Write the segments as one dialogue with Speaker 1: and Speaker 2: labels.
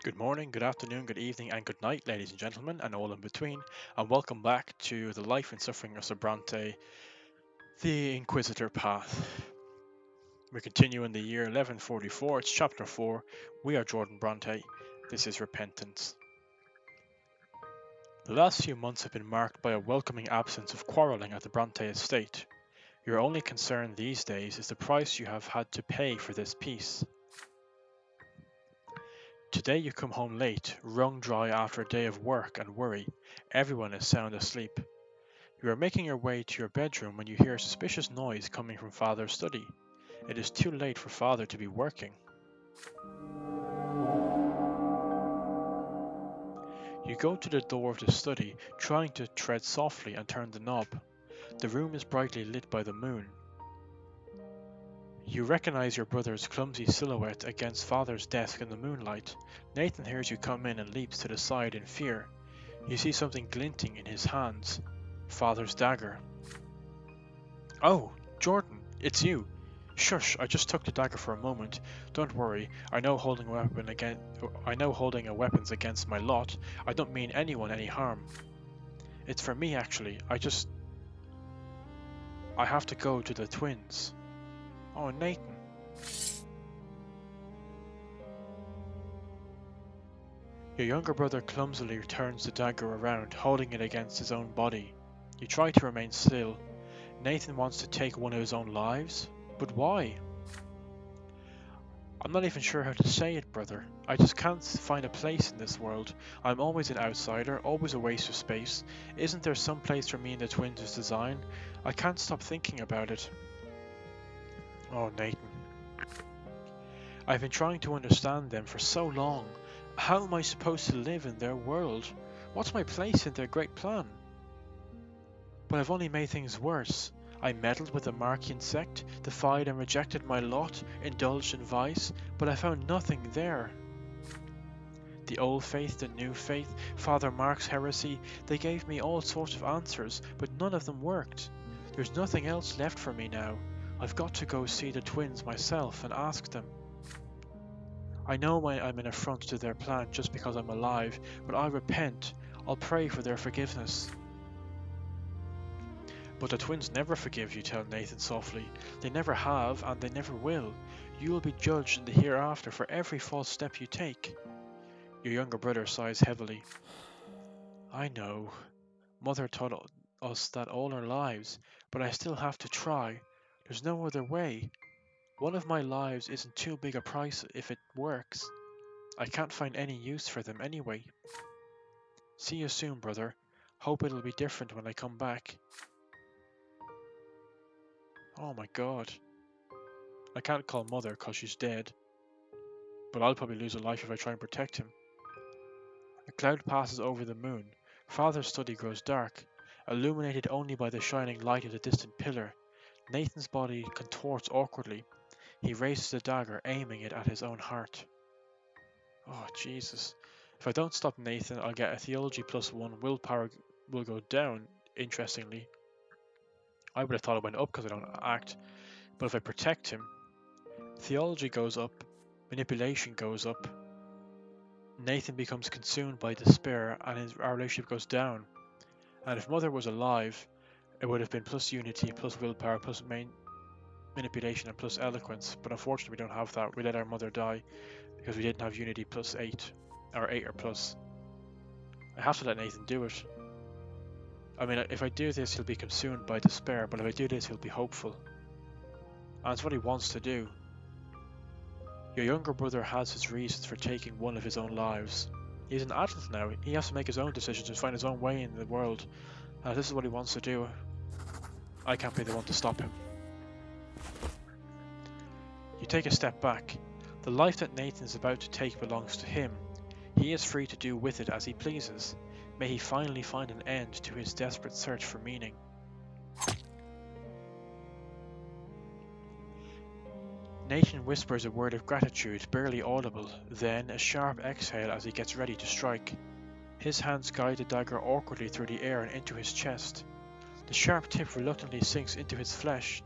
Speaker 1: Good morning, good afternoon, good evening, and good night, ladies and gentlemen, and all in between, and welcome back to the life and suffering of Sir Brante, the Inquisitor path. We continue in the year 1144, it's chapter 4. We are Jordan Brante. This is Repentance. The last few months have been marked by a welcoming absence of quarrelling at the Brante estate. Your only concern these days is the price you have had to pay for this peace. Today you come home late, wrung dry after a day of work and worry. Everyone is sound asleep. You are making your way to your bedroom when you hear a suspicious noise coming from Father's study. It is too late for Father to be working. You go to the door of the study, trying to tread softly and turn the knob. The room is brightly lit by the moon. You recognize your brother's clumsy silhouette against Father's desk in the moonlight. Nathan hears you come in and leaps to the side in fear. You see something glinting in his hands. Father's dagger. Oh, Jordan, it's you. Shush, I just took the dagger for a moment. Don't worry, I know holding a weapon's against my lot. I don't mean anyone any harm. It's for me actually. I have to go to the twins. Oh, Nathan. Your younger brother clumsily turns the dagger around, holding it against his own body. You try to remain still. Nathan wants to take one of his own lives? But why? I'm not even sure how to say it, brother. I just can't find a place in this world. I'm always an outsider, always a waste of space. Isn't there some place for me in the Twins' design? I can't stop thinking about it. Oh, Nathan. I've been trying to understand them for so long. How am I supposed to live in their world? What's my place in their great plan? But I've only made things worse. I meddled with the Markian sect, defied and rejected my lot, indulged in vice, but I found nothing there. The old faith, the new faith, Father Mark's heresy, they gave me all sorts of answers, but none of them worked. There's nothing else left for me now. I've got to go see the twins myself and ask them. I know I'm an affront to their plan just because I'm alive, but I repent. I'll pray for their forgiveness. But the twins never forgive you, tell Nathan softly. They never have, and they never will. You will be judged in the hereafter for every false step you take. Your younger brother sighs heavily. I know. Mother taught us that all our lives, but I still have to try. There's no other way. One of my lives isn't too big a price if it works. I can't find any use for them anyway. See you soon, brother. Hope it'll be different when I come back. Oh my god. I can't call Mother 'cause she's dead. But I'll probably lose a life if I try and protect him. A cloud passes over the moon. Father's study grows dark, illuminated only by the shining light of the distant pillar. Nathan's body contorts awkwardly. He raises the dagger, aiming it at his own heart. Oh, Jesus. If I don't stop Nathan, I'll get a theology +1. Willpower will go down, interestingly. I would have thought it went up because I don't act. But if I protect him, theology goes up, manipulation goes up. Nathan becomes consumed by despair and our relationship goes down. And if Mother was alive, it would have been plus unity, plus willpower, plus manipulation, and plus eloquence. But unfortunately, we don't have that. We let our mother die because we didn't have unity +8, or 8 or plus. I have to let Nathan do it. I mean, if I do this, he'll be consumed by despair, but if I do this, he'll be hopeful. And it's what he wants to do. Your younger brother has his reasons for taking one of his own lives. He's an adult now. He has to make his own decisions and find his own way in the world. And if this is what he wants to do, I can't be the one to stop him. You take a step back. The life that Nathan is about to take belongs to him. He is free to do with it as he pleases. May he finally find an end to his desperate search for meaning. Nathan whispers a word of gratitude, barely audible, then a sharp exhale as he gets ready to strike. His hands guide the dagger awkwardly through the air and into his chest. The sharp tip reluctantly sinks into his flesh.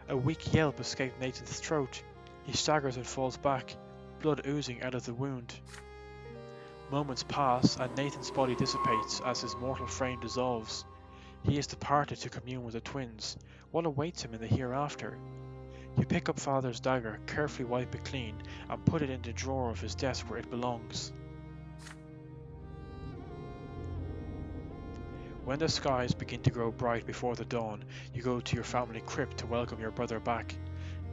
Speaker 1: A weak yelp escapes Nathan's throat. He staggers and falls back, blood oozing out of the wound. Moments pass, and Nathan's body dissipates as his mortal frame dissolves. He is departed to commune with the twins. What awaits him in the hereafter? You pick up Father's dagger, carefully wipe it clean, and put it in the drawer of his desk where it belongs. When the skies begin to grow bright before the dawn, you go to your family crypt to welcome your brother back.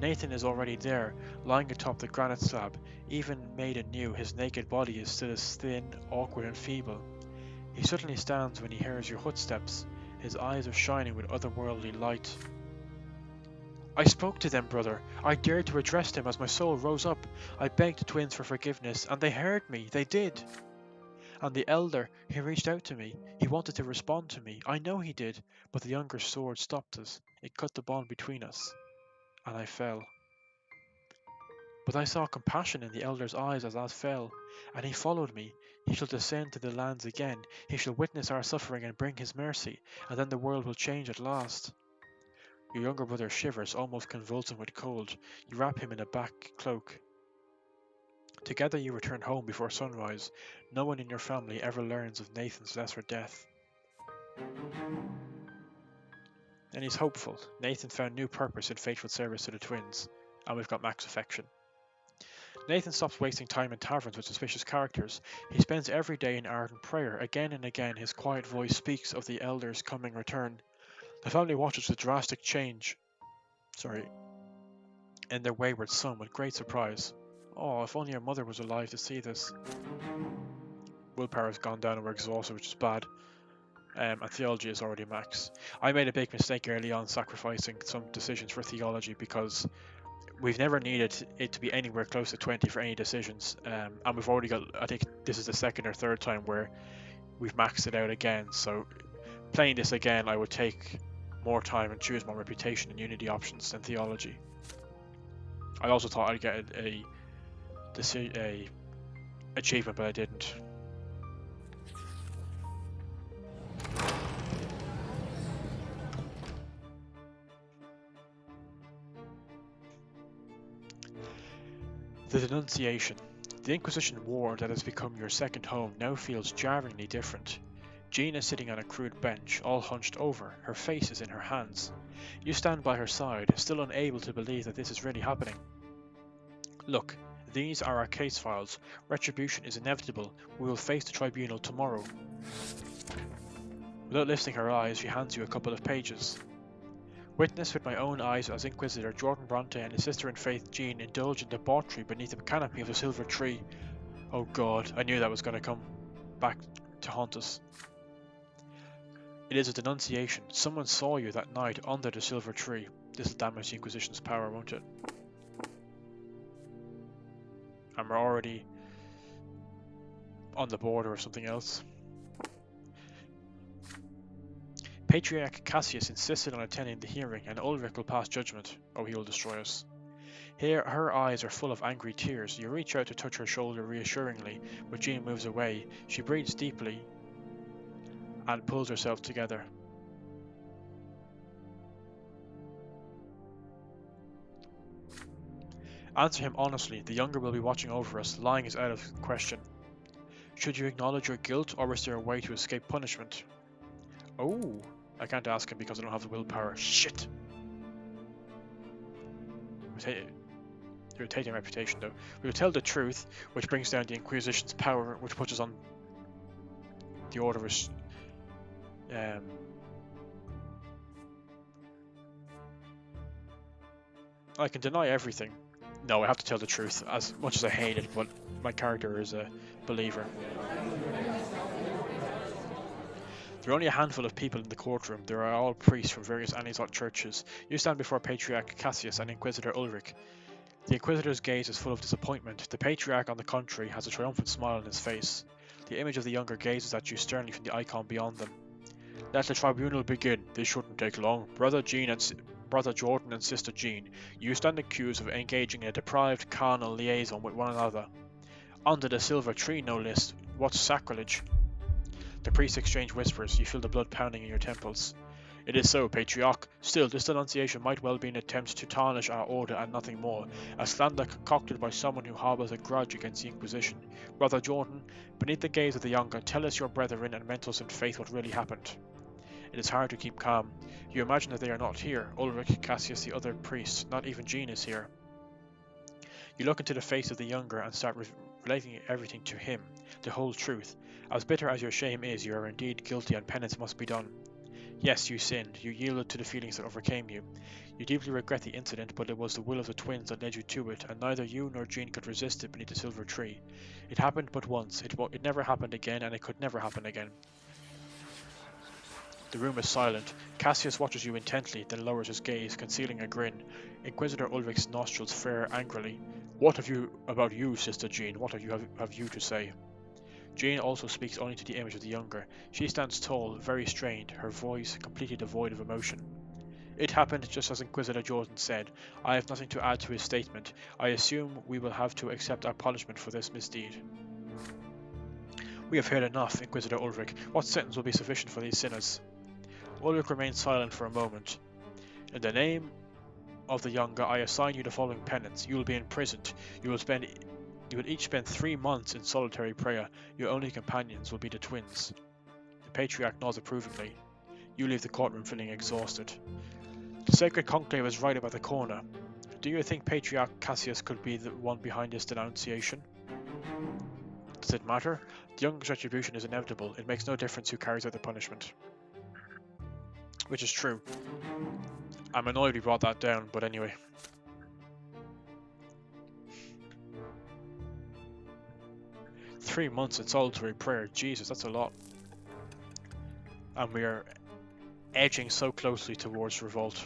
Speaker 1: Nathan is already there, lying atop the granite slab. Even made anew, his naked body is still as thin, awkward, and feeble. He suddenly stands when he hears your footsteps. His eyes are shining with otherworldly light. I spoke to them, brother. I dared to address them as my soul rose up. I begged the twins for forgiveness, and they heard me. They did. And the elder, he reached out to me. He wanted to respond to me. I know he did, but the younger sword stopped us. It cut the bond between us, and I fell. But I saw compassion in the elder's eyes as I fell, and he followed me. He shall descend to the lands again. He shall witness our suffering and bring his mercy, and then the world will change at last. Your younger brother shivers, almost convulsing with cold. You wrap him in a back cloak. Together you return home before sunrise. No one in your family ever learns of Nathan's lesser death. And he's hopeful. Nathan found new purpose in faithful service to the twins, and we've got max affection. Nathan stops wasting time in taverns with suspicious characters. He spends every day in ardent prayer. Again and again his quiet voice speaks of the elder's coming return. The family watches the drastic change in their wayward son with great surprise. Oh, if only our mother was alive to see this. Willpower's gone down and we're exhausted, which is bad. And theology is already max. I made a big mistake early on sacrificing some decisions for theology because we've never needed it to be anywhere close to 20 for any decisions. And we've already got, I think this is the second or third time where we've maxed it out again. So playing this again, I would take more time and choose more reputation and unity options than theology. I also thought I'd get a achievement, but I didn't. The Denunciation. The Inquisition war that has become your second home now feels jarringly different. Jean is sitting on a crude bench, all hunched over, her face is in her hands. You stand by her side, still unable to believe that this is really happening. Look, these are our case files. Retribution is inevitable. We will face the tribunal tomorrow. Without lifting her eyes, she hands you a couple of pages. Witness with my own eyes as Inquisitor Jordan Brante and his sister in faith Jean indulge in debauchery beneath the canopy of the silver tree. Oh God, I knew that was going to come back to haunt us. It is a denunciation. Someone saw you that night under the silver tree. This will damage the Inquisition's power, won't it? And we're already on the border of something else. Patriarch Cassius insisted on attending the hearing, and Ulrich will pass judgment. Oh, he will destroy us. Here, her eyes are full of angry tears. You reach out to touch her shoulder reassuringly, but Jean moves away. She breathes deeply and pulls herself together. Answer him honestly. The younger will be watching over us. Lying is out of question. Should you acknowledge your guilt, or is there a way to escape punishment? Oh, I can't ask him because I don't have the willpower. Shit! Irritating reputation though. We will tell the truth, which brings down the Inquisition's power, which puts us on the order of I can deny everything. No, I have to tell the truth, as much as I hate it, but my character is a believer. There are only a handful of people in the courtroom. They are all priests from various Anizotte churches. You stand before Patriarch Cassius and Inquisitor Ulrich. The Inquisitor's gaze is full of disappointment. The Patriarch, on the contrary, has a triumphant smile on his face. The image of the younger gazes at you sternly from the icon beyond them. Let the tribunal begin. This shouldn't take long. Brother Jordan and Sister Jean, you stand accused of engaging in a deprived carnal liaison with one another. Under the silver tree, no less. What sacrilege! The priests exchange whispers. You feel the blood pounding in your temples. It is so, Patriarch. Still, this denunciation might well be an attempt to tarnish our order and nothing more, a slander concocted by someone who harbours a grudge against the Inquisition. Brother Jordan, beneath the gaze of the younger, tell us your brethren and mentors in faith what really happened. It is hard to keep calm. You imagine that they are not here. Ulrich, Cassius, the other priests, not even Jean is here. You look into the face of the younger and start relating everything to him, the whole truth. As bitter as your shame is, you are indeed guilty and penance must be done. Yes, you sinned. You yielded to the feelings that overcame you. You deeply regret the incident, but it was the will of the twins that led you to it, and neither you nor Jean could resist it beneath the silver tree. It happened but once. It never happened again, and it could never happen again. The room is silent. Cassius watches you intently, then lowers his gaze, concealing a grin. Inquisitor Ulrich's nostrils flare angrily. What have you about you, Sister Jean? What have you to say? Jean also speaks only to the image of the younger. She stands tall, very strained, her voice completely devoid of emotion. It happened just as Inquisitor Jordan said. I have nothing to add to his statement. I assume we will have to accept our punishment for this misdeed. We have heard enough, Inquisitor Ulrich. What sentence will be sufficient for these sinners? Ulrich remains silent for a moment. In the name of the younger, I assign you the following penance. You will be imprisoned. You will each spend 3 months in solitary prayer. Your only companions will be the twins. The Patriarch nods approvingly. You leave the courtroom feeling exhausted. The sacred conclave is right about the corner. Do you think Patriarch Cassius could be the one behind this denunciation? Does it matter? The younger's retribution is inevitable. It makes no difference who carries out the punishment. Which is true. I'm annoyed we brought that down, but anyway. Three months in solitary prayer. Jesus, that's a lot. And we are edging so closely towards Revolt.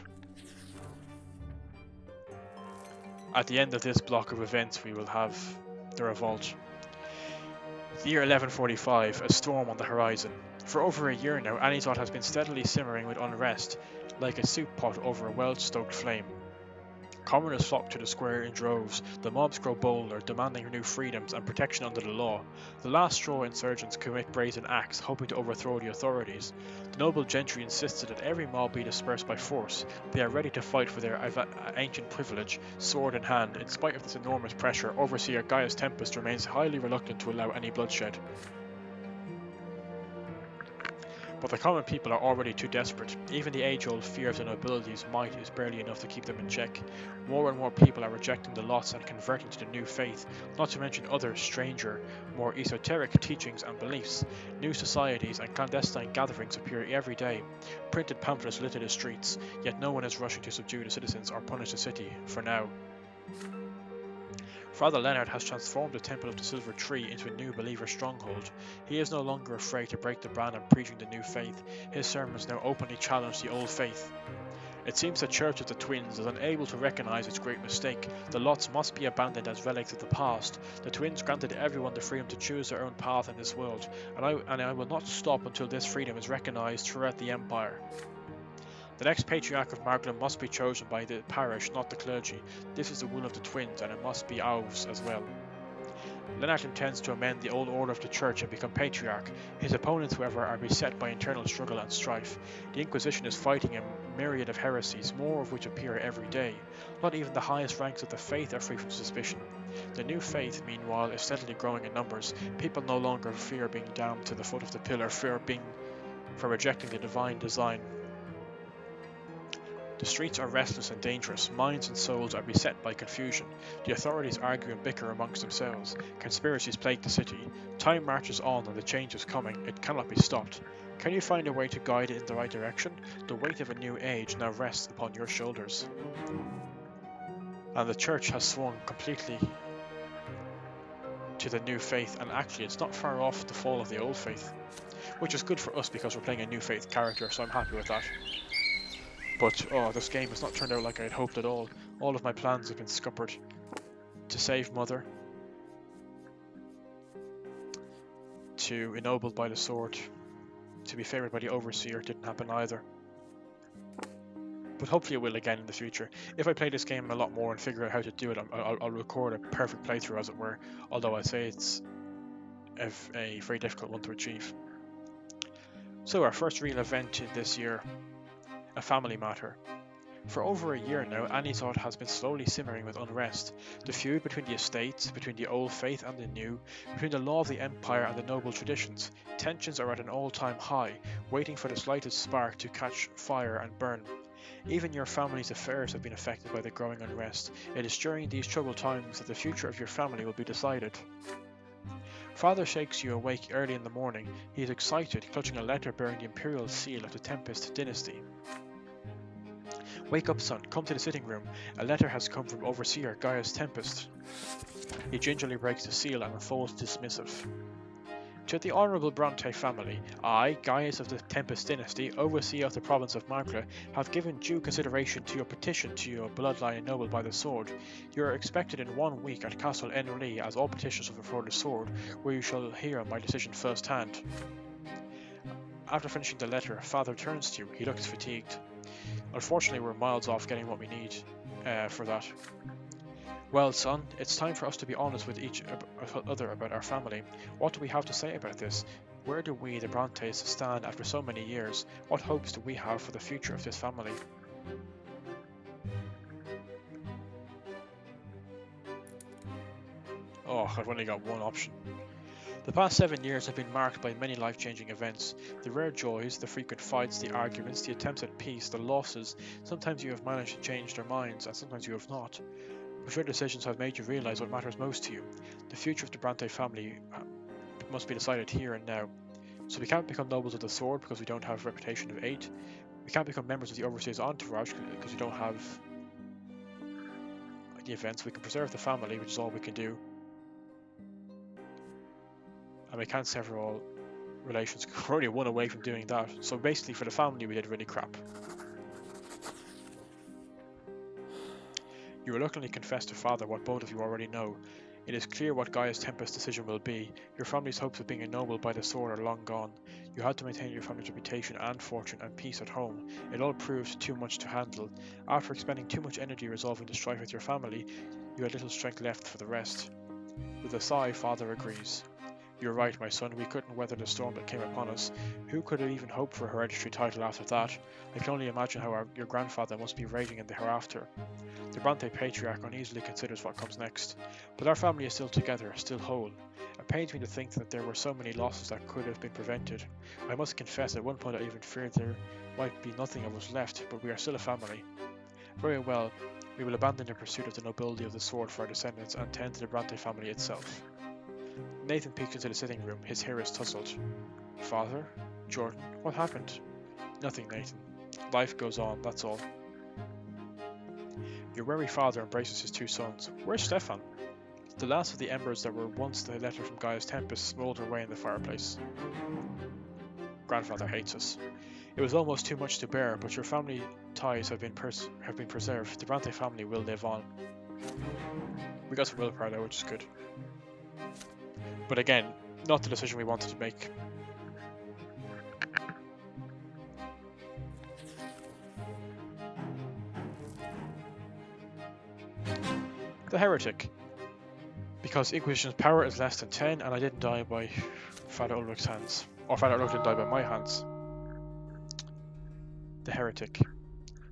Speaker 1: At the end of this block of events, we will have the Revolt. The year 1145, a storm on the horizon. For over a year now, Anizotte has been steadily simmering with unrest, like a soup pot over a well-stoked flame. Commoners flock to the square in droves. The mobs grow bolder, demanding new freedoms and protection under the law. The last straw insurgents commit brazen acts, hoping to overthrow the authorities. The noble gentry insisted that every mob be dispersed by force. They are ready to fight for their ancient privilege, sword in hand. In spite of this enormous pressure, Overseer Gaius Tempest remains highly reluctant to allow any bloodshed. But the common people are already too desperate. Even the age-old fear of the nobility's might is barely enough to keep them in check. More and more people are rejecting the lots and converting to the new faith, not to mention other, stranger, more esoteric teachings and beliefs. New societies and clandestine gatherings appear every day. Printed pamphlets litter the streets, yet no one is rushing to subdue the citizens or punish the city, for now. Father Leonard has transformed the Temple of the Silver Tree into a new believer stronghold. He is no longer afraid to break the brand and preaching the new faith. His sermons now openly challenge the old faith. It seems the Church of the Twins is unable to recognize its great mistake. The lots must be abandoned as relics of the past. The Twins granted everyone the freedom to choose their own path in this world, and I will not stop until this freedom is recognized throughout the Empire. The next Patriarch of Margland must be chosen by the parish, not the clergy. This is the will of the twins, and it must be ours as well. Leonard intends to amend the old order of the Church and become Patriarch. His opponents, however, are beset by internal struggle and strife. The Inquisition is fighting a myriad of heresies, more of which appear every day. Not even the highest ranks of the faith are free from suspicion. The new faith, meanwhile, is steadily growing in numbers. People no longer fear being damned to the foot of the pillar, for rejecting the divine design. The streets are restless and dangerous. Minds and souls are beset by confusion. The authorities argue and bicker amongst themselves. Conspiracies plague the city. Time marches on and the change is coming. It cannot be stopped. Can you find a way to guide it in the right direction? The weight of a new age now rests upon your shoulders. And the Church has swung completely to the new faith, and actually it's not far off the fall of the old faith. Which is good for us because we're playing a new faith character, so I'm happy with that. But, this game has not turned out like I had hoped at all. All of my plans have been scuppered. To save Mother. To ennobled by the sword. To be favoured by the Overseer didn't happen either. But hopefully it will again in the future. If I play this game a lot more and figure out how to do it, I'll record a perfect playthrough, as it were. Although I'd say it's a very difficult one to achieve. So our first real event this year a family matter. For over a year now, Anizotte has been slowly simmering with unrest. The feud between the estates, between the old faith and the new, between the law of the empire and the noble traditions. Tensions are at an all-time high, waiting for the slightest spark to catch fire and burn. Even your family's affairs have been affected by the growing unrest. It is during these troubled times that the future of your family will be decided. Father shakes you awake early in the morning. He is excited, clutching a letter bearing the imperial seal of the Tempest dynasty. Wake up, son. Come to the sitting room. A letter has come from Overseer Gaius Tempest. He gingerly breaks the seal and unfolds dismissive. To the Honourable Brante family, I, Gaius of the Tempest dynasty, Overseer of the province of Markle, have given due consideration to your petition to your bloodline ennobled by the sword. You are expected in 1 week at Castle Enrlee as all petitions are before the sword, where you shall hear my decision first hand. After finishing the letter, Father turns to you. He looks fatigued. Unfortunately, we're miles off getting what we need for that. Well, son, it's time for us to be honest with each other about our family. What do we have to say about this? Where do we, the Brantes, stand after so many years? What hopes do we have for the future of this family? Oh, I've only got one option. The past 7 years have been marked by many life-changing events. The rare joys, the frequent fights, the arguments, the attempts at peace, the losses. Sometimes you have managed to change their minds, and sometimes you have not. But your decisions have made you realize what matters most to you. The future of the Brante family must be decided here and now. So we can't become nobles of the sword because we don't have a reputation of 8. We can't become members of the Overseer's entourage because we don't have the events. We can preserve the family, which is all we can do. And we can't sever all relations. We're only 1 away from doing that. So basically for the family we did really crap. You reluctantly confess to Father what both of you already know. It is clear what Gaius Tempest's decision will be. Your family's hopes of being ennobled by the sword are long gone. You had to maintain your family's reputation and fortune and peace at home. It all proved too much to handle. After expending too much energy resolving the strife with your family, you had little strength left for the rest. With a sigh, Father agrees. You're right, my son, we couldn't weather the storm that came upon us. Who could have even hoped for a hereditary title after that? I can only imagine how your grandfather must be raging in the hereafter. The Brante patriarch uneasily considers what comes next. But our family is still together, still whole. It pains me to think that there were so many losses that could have been prevented. I must confess at one point I even feared there might be nothing of us left, but we are still a family. Very well, we will abandon the pursuit of the nobility of the sword for our descendants and tend to the Brante family itself. Nathan peeks into the sitting room. His hair is tousled. Father? Jordan? What happened? Nothing, Nathan. Life goes on, that's all. Your wary father embraces his 2 sons. Where's Stefan? The last of the embers that were once the letter from Gaius Tempest smoulder away in the fireplace. Grandfather hates us. It was almost too much to bear, but your family ties have been preserved. The Brante family will live on. We got some willpower though, which is good. But again, not the decision we wanted to make. The Heretic. Because Inquisition's power is less than 10 and I didn't die by Father Ulrich's hands. Or Father Ulrich didn't die by my hands. The Heretic.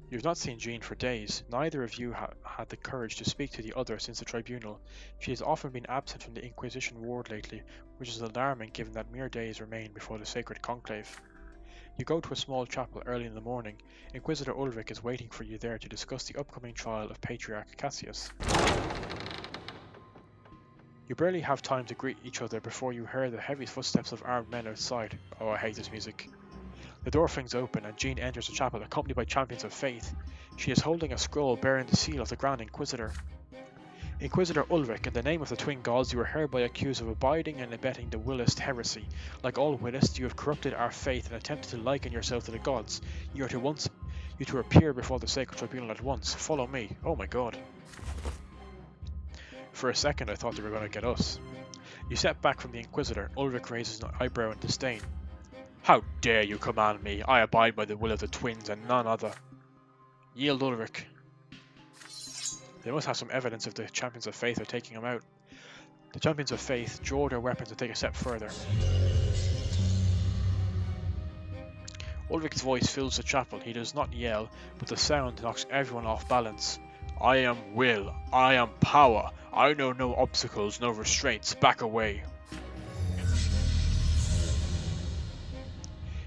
Speaker 1: You've not seen Jean for days. Neither of you had the courage to speak to the other since the tribunal. She has often been absent from the Inquisition ward lately, which is alarming given that mere days remain before the sacred conclave. You go to a small chapel early in the morning. Inquisitor Ulrich is waiting for you there to discuss the upcoming trial of Patriarch Cassius. You barely have time to greet each other before you hear the heavy footsteps of armed men outside. Oh, I hate this music. The door flings open and Jean enters the chapel accompanied by champions of faith. She is holding a scroll bearing the seal of the Grand Inquisitor. Inquisitor Ulrich, in the name of the twin gods, you are hereby accused of abiding and abetting the Willist heresy. Like all Willists, you have corrupted our faith and attempted to liken yourself to the gods. You are to appear before the sacred tribunal at once. Follow me. Oh my god. For a second I thought they were going to get us. You step back from the Inquisitor. Ulrich raises an eyebrow in disdain. How dare you command me? I abide by the will of the twins and none other. Yield, Ulrich. They must have some evidence if the Champions of Faith are taking him out. The Champions of Faith draw their weapons and take a step further. Ulrich's voice fills the chapel. He does not yell, but the sound knocks everyone off balance. I am will. I am power. I know no obstacles, no restraints. Back away.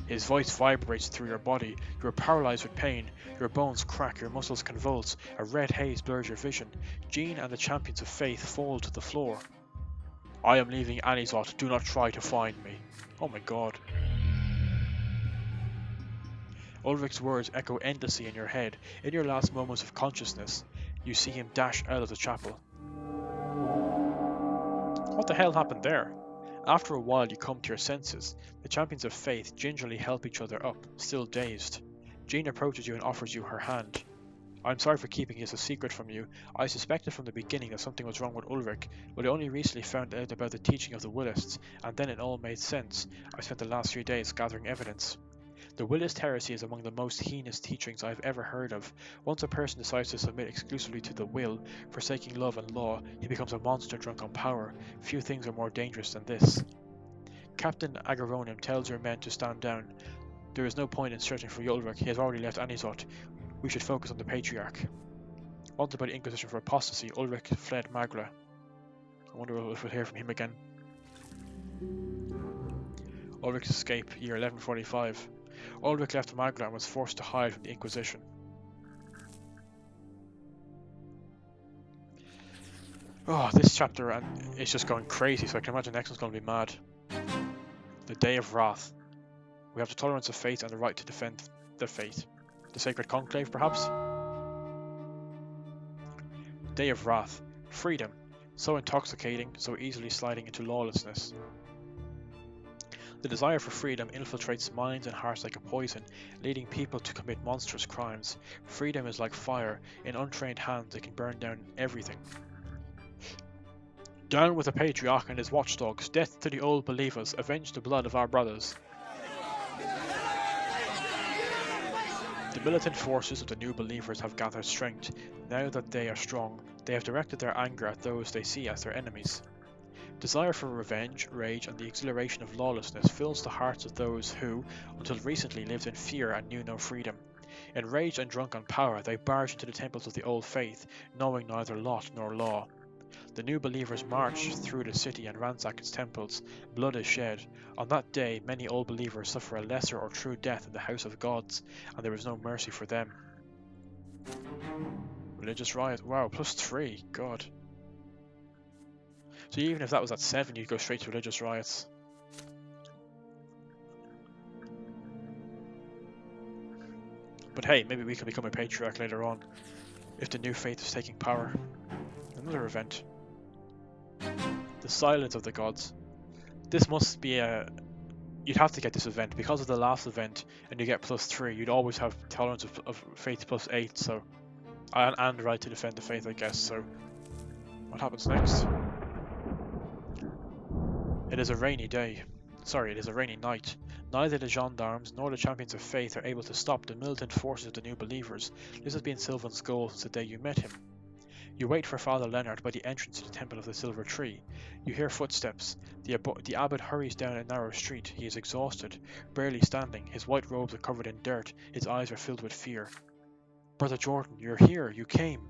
Speaker 1: His voice vibrates through your body. You are paralyzed with pain. Your bones crack, your muscles convulse. A red haze blurs your vision. Jean and the champions of faith fall to the floor. I am leaving Anizotte. Do not try to find me. Oh my god. Ulrich's words echo endlessly in your head. In your last moments of consciousness, you see him dash out of the chapel. What the hell happened there? After a while you come to your senses. The champions of faith gingerly help each other up, still dazed. Jean approaches you and offers you her hand. I'm sorry for keeping this a secret from you. I suspected from the beginning that something was wrong with Ulrich, but I only recently found out about the teaching of the Willists, and then it all made sense. I spent the last few days gathering evidence. The Willist heresy is among the most heinous teachings I have ever heard of. Once a person decides to submit exclusively to the will, forsaking love and law, he becomes a monster drunk on power. Few things are more dangerous than this. Captain Agaronim tells your men to stand down. There is no point in searching for Ulrich. He has already left Anizotte. We should focus on the Patriarch. Wanted by the Inquisition for apostasy, Ulrich fled Magla. I wonder if we'll hear from him again. Ulrich's escape, year 1145. Ulrich left Magla and was forced to hide from the Inquisition. Oh, this chapter is just going crazy, so I can imagine the next one's going to be mad. The Day of Wrath. We have the tolerance of faith and the right to defend the faith. The Sacred Conclave, perhaps? Day of Wrath. Freedom. So intoxicating, so easily sliding into lawlessness. The desire for freedom infiltrates minds and hearts like a poison, leading people to commit monstrous crimes. Freedom is like fire. In untrained hands, it can burn down everything. Down with the Patriarch and his watchdogs. Death to the old believers. Avenge the blood of our brothers. The militant forces of the new believers have gathered strength. Now that they are strong, they have directed their anger at those they see as their enemies. Desire for revenge, rage, and the exhilaration of lawlessness fills the hearts of those who, until recently, lived in fear and knew no freedom. Enraged and drunk on power, they barge into the temples of the old faith, knowing neither lot nor law. The new believers march through the city and ransack its temples. Blood is shed. On that day, many old believers suffer a lesser or true death in the house of gods, and there is no mercy for them. Religious riot. Wow, +3. God. So even if that was at 7, you'd go straight to religious riots. But hey, maybe we can become a patriarch later on, if the new faith is taking power. Another event. The Silence of the Gods. This must be a... You'd have to get this event. Because of the last event, and you get +3, you'd always have tolerance of faith +8, so... And right to defend the faith, I guess, so... What happens next? It is a rainy day. Sorry, it is a rainy night. Neither the gendarmes nor the champions of faith are able to stop the militant forces of the new believers. This has been Sylvan's goal since the day you met him. You wait for Father Leonard by the entrance to the Temple of the Silver Tree. You hear footsteps. The abbot hurries down a narrow street. He is exhausted, barely standing. His white robes are covered in dirt. His eyes are filled with fear. Brother Jordan, you're here. You came.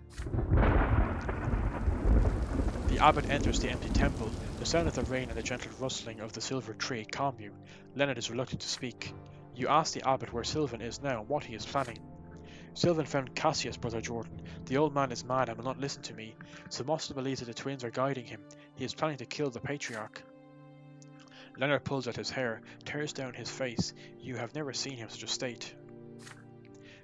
Speaker 1: The abbot enters the empty temple. The sound of the rain and the gentle rustling of the silver tree calm you. Leonard is reluctant to speak. You ask the abbot where Sylvan is now and what he is planning. Sylvan found Cassius, Brother Jordan. The old man is mad and will not listen to me. Samosta believes that the twins are guiding him. He is planning to kill the Patriarch. Leonard pulls at his hair, tears down his face. You have never seen him in such a state.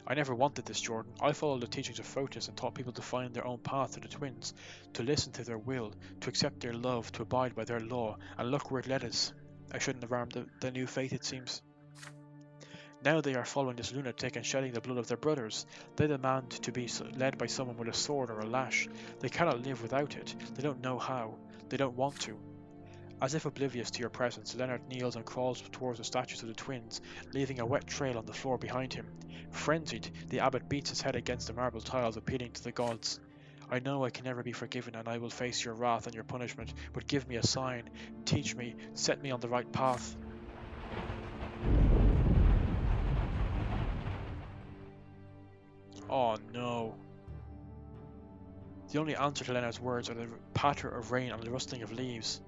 Speaker 1: I never wanted this, Jordan. I followed the teachings of Photis and taught people to find their own path to the twins, to listen to their will, to accept their love, to abide by their law, and look where it led us. I shouldn't have harmed the new faith, it seems. Now they are following this lunatic and shedding the blood of their brothers. They demand to be led by someone with a sword or a lash. They cannot live without it. They don't know how. They don't want to. As if oblivious to your presence, Leonard kneels and crawls towards the statues of the twins, leaving a wet trail on the floor behind him. Frenzied, the abbot beats his head against the marble tiles, appealing to the gods. I know I can never be forgiven, and I will face your wrath and your punishment, but give me a sign. Teach me, set me on the right path. Oh no. The only answer to Leonard's words are the patter of rain and the rustling of leaves.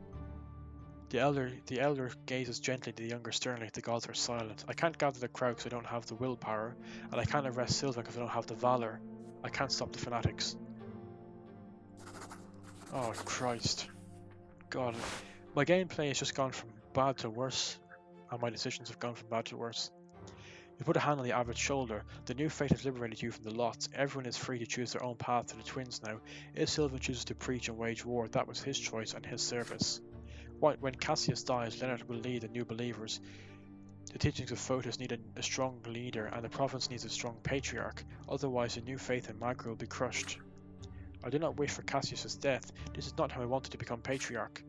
Speaker 1: The elder gazes gently, the younger sternly. The gods are silent. I can't gather the crowd because I don't have the willpower, and I can't arrest Sylvan because I don't have the valor. I can't stop the fanatics. Oh Christ. God. My gameplay has just gone from bad to worse, and my decisions have gone from bad to worse. You put a hand on the average shoulder. The new fate has liberated you from the lots. Everyone is free to choose their own path to the twins now. If Sylvan chooses to preach and wage war, that was his choice and his service. When Cassius dies, Leonard will lead the new believers. The teachings of Photis need a strong leader, and the province needs a strong patriarch. Otherwise, the new faith in Magra will be crushed. I do not wish for Cassius's death. This is not how I wanted to become patriarch.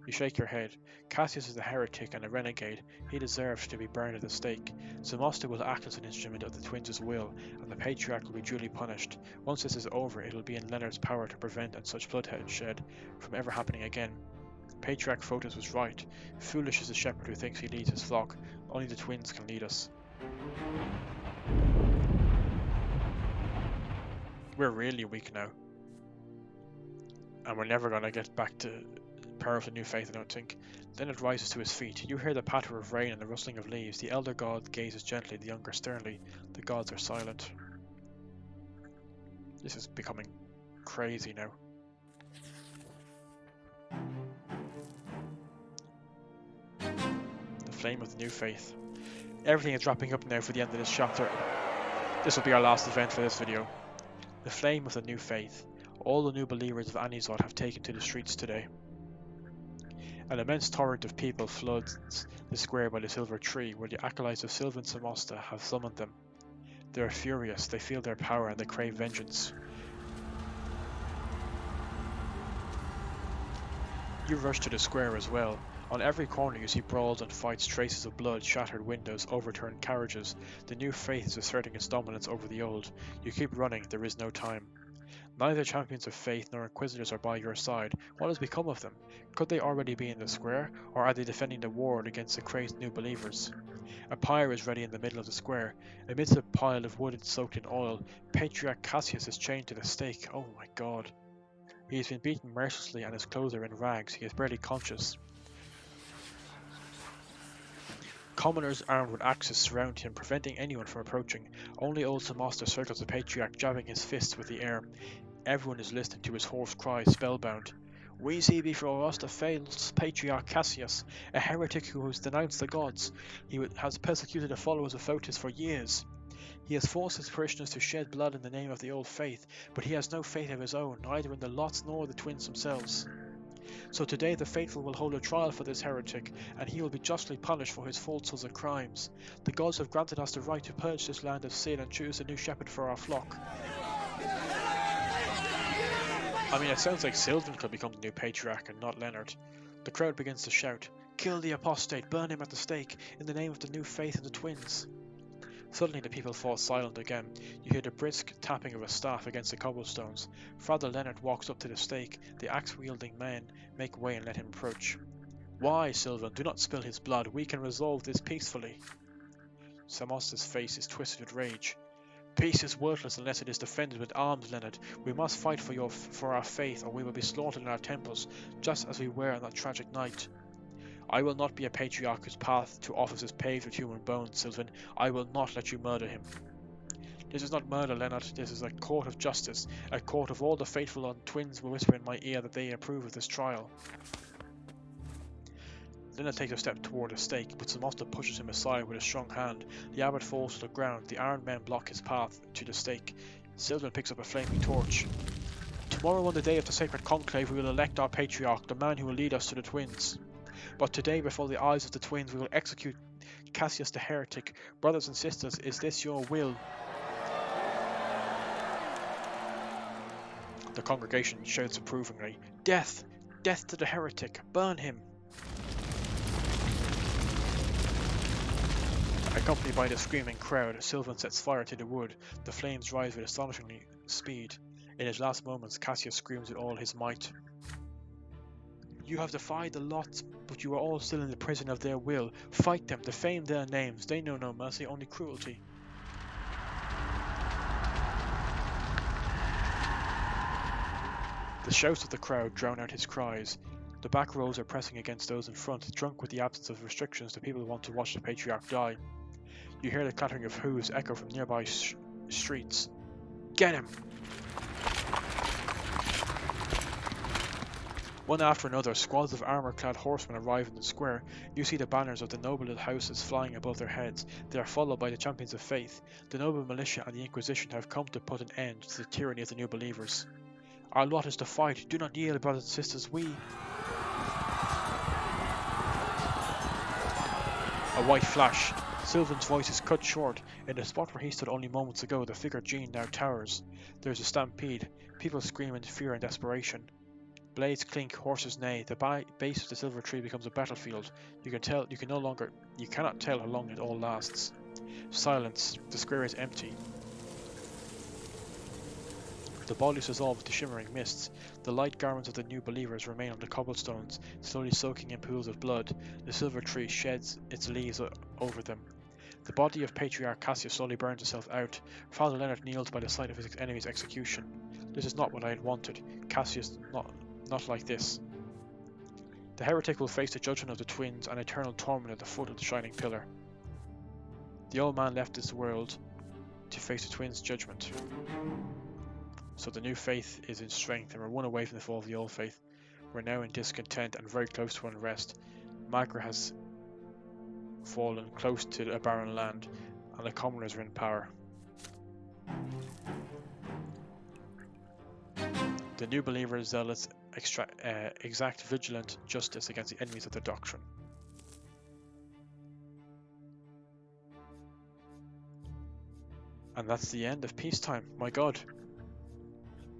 Speaker 1: You shake your head. Cassius is a heretic and a renegade. He deserves to be burned at the stake. Zamosta will act as an instrument of the twins' will, and the patriarch will be duly punished. Once this is over, it will be in Leonard's power to prevent such bloodshed from ever happening again. Patriarch Photis was right. Foolish is the shepherd who thinks he leads his flock. Only the twins can lead us. We're really weak now. And we're never going to get back to power of the new faith, I don't think. Leonard rises to his feet. You hear the patter of rain and the rustling of leaves. The elder god gazes gently, the younger sternly. The gods are silent. This is becoming crazy now. The flame of the new faith. Everything is wrapping up now for the end of this chapter. This will be our last event for this video. The flame of the new faith. All the new believers of Anizotte have taken to the streets today. An immense torrent of people floods the square by the silver tree, where the acolytes of Sylvan Zamosta have summoned them. They are furious, they feel their power and they crave vengeance. You rush to the square as well. On every corner you see brawls and fights, traces of blood, shattered windows, overturned carriages. The new faith is asserting its dominance over the old. You keep running, there is no time. Neither champions of faith nor inquisitors are by your side. What has become of them? Could they already be in the square, or are they defending the ward against the crazed new believers? A pyre is ready in the middle of the square. Amidst a pile of wood soaked in oil, Patriarch Cassius is chained to the stake. Oh my god. He has been beaten mercilessly and his clothes are in rags. He is barely conscious. Commoners armed with axes surround him, preventing anyone from approaching. Only old Zamosta circles the Patriarch, jabbing his fists with the air. Everyone is listening to his hoarse cries, spellbound. We see before us the false Patriarch Cassius, a heretic who has denounced the gods. He has persecuted the followers of Photis for years. He has forced his parishioners to shed blood in the name of the old faith, but he has no faith of his own, neither in the lots nor the twins themselves. So today the faithful will hold a trial for this heretic, and he will be justly punished for his falsehoods and crimes. The gods have granted us the right to purge this land of sin and choose a new shepherd for our flock. I mean, it sounds like Sylvan could become the new patriarch and not Leonard. The crowd begins to shout, "Kill the apostate, burn him at the stake, in the name of the new faith and the twins." Suddenly the people fall silent again. You hear the brisk tapping of a staff against the cobblestones. Father Leonard walks up to the stake. The axe-wielding men make way and let him approach. "Why, Sylvan, do not spill his blood. We can resolve this peacefully." Zamosta's face is twisted with rage. "Peace is worthless unless it is defended with arms, Leonard. We must fight for our faith, or we will be slaughtered in our temples, just as we were on that tragic night." "I will not be a patriarch whose path to office is paved with human bones, Sylvan. I will not let you murder him." "This is not murder, Leonard. This is a court of justice, a court of all the faithful, and twins will whisper in my ear that they approve of this trial." Leonard takes a step toward the stake, but Zamosta pushes him aside with a strong hand. The abbot falls to the ground. The armed men block his path to the stake. Sylvan picks up a flaming torch. "Tomorrow, on the day of the sacred conclave, we will elect our patriarch, the man who will lead us to the twins. But today, before the eyes of the twins, we will execute Cassius the heretic. Brothers and sisters, is this your will?" The congregation shouts approvingly, "Death! Death to the heretic! Burn him!" Accompanied by the screaming crowd, Sylvan sets fire to the wood. The flames rise with astonishing speed. In his last moments, Cassius screams with all his might. "You have defied the lots, but you are all still in the prison of their will. Fight them, defame their names. They know no mercy, only cruelty." The shouts of the crowd drown out his cries. The back rows are pressing against those in front, drunk with the absence of restrictions. The people want to watch the patriarch die. You hear the clattering of hooves echo from nearby streets. Get him! One after another, squads of armor-clad horsemen arrive in the square. You see the banners of the noble houses flying above their heads. They are followed by the champions of faith. The noble militia and the Inquisition have come to put an end to the tyranny of the new believers. Our lot is to fight. Do not yield, brothers and sisters. A white flash. Sylvan's voice is cut short. In the spot where he stood only moments ago, the figure Jean now towers. There is a stampede. People scream in fear and desperation. Blades clink, horses neigh. The base of the silver tree becomes a battlefield. You cannot tell how long it all lasts. Silence. The square is empty. The bodies dissolve into shimmering mists. The light garments of the new believers remain on the cobblestones, slowly soaking in pools of blood. The silver tree sheds its leaves over them. The body of Patriarch Cassius slowly burns itself out. Father Leonard kneels by the side of his enemy's execution. This is not what I had wanted. Cassius, not like this. The heretic will face the judgment of the twins and eternal torment at the foot of the shining pillar. The old man left this world to face the twins' judgment. So the new faith is in strength, and we're one away from the fall of the old faith. We're now in discontent and very close to unrest. Magra has fallen close to a barren land, and the commoners are in power. The new believers zealots exact vigilant justice against the enemies of their doctrine. And that's the end of peacetime. My god.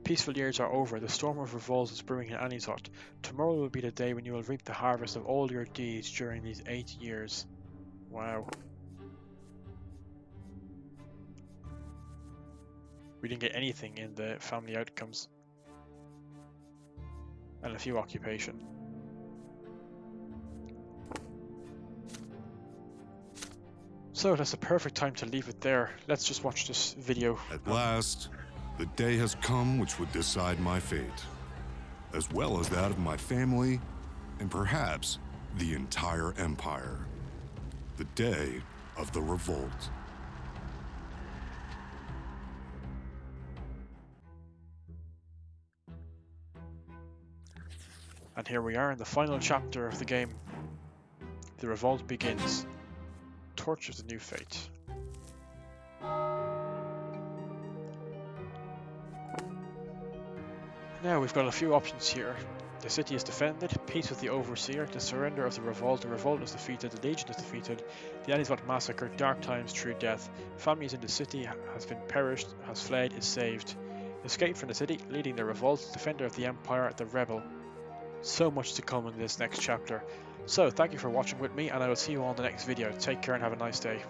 Speaker 1: Peaceful years are over. The storm of revolt is brewing in Anizotte. Tomorrow will be the day when you will reap the harvest of all your deeds during these 8 years. Wow. We didn't get anything in the family outcomes. And a few occupation. So that's the perfect time to leave it there. Let's just watch this video.
Speaker 2: At last, the day has come which would decide my fate, as well as that of my family, and perhaps the entire empire. The day of the revolt.
Speaker 1: And here we are in the final chapter of the game. The revolt begins. Torch of the new fate. Now we've got a few options here. The city is defended, peace with the overseer, the surrender of the revolt is defeated, the legion is defeated, the Anizotte massacre, dark times, true death, families in the city has been perished, has fled, is saved. Escape from the city, leading the revolt, defender of the empire, the rebel. So much to come in this next chapter. So thank you for watching with me, and I will see you all in the next video. Take care and have a nice day.